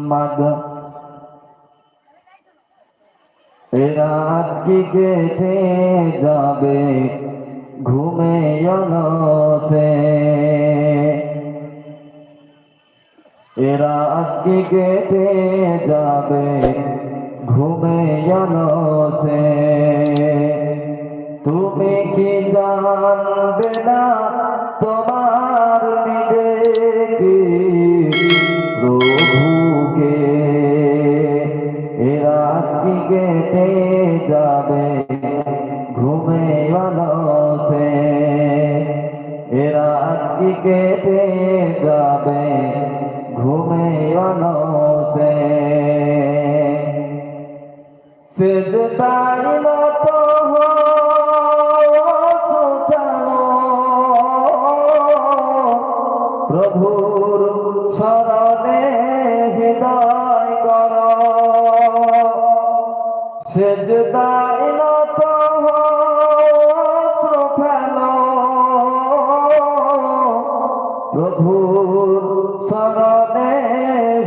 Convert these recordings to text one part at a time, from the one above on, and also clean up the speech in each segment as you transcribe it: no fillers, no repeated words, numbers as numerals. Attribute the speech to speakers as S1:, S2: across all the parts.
S1: মোহাম্মদ এ রাত কি কেটে যাবে ঘুমে অলসে এ রাত কি কেটে যাবে ঘুমে অলসে তুমি কি জানবে না তোমার নিজেকে প্রভুকে এ রাত কি কেটে যাবে ঘুমে অলসে এ রাত কি কেটে যাবে ঘুমে অলসে সিজদায় নত প্রভুর শরণে হৃদয় কর সিজদায় নত ফেলো প্রভুর শরণে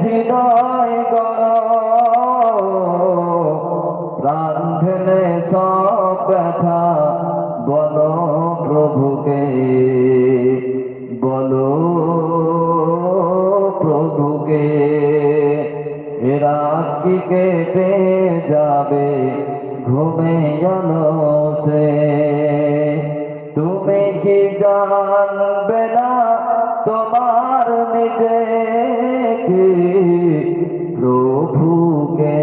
S1: হৃদয় কর প্রাণ ঢেলে সব ব্যথা বলো প্রভুকে বলো প্রভুকে এ রাত কি কেটে যাবে ঘুমে অলসে তুমি কি জানবে না তোমার নিজেকে প্রভুকে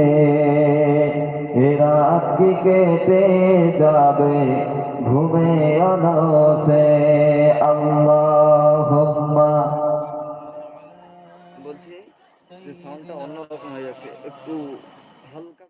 S1: এ রাত কি কেটে যাবে ঘুমে অলসে আল্লাহুম্মা
S2: বলছি যে সাউন্ডটা অন্যরকম হয়ে যাচ্ছে, একটু হালকা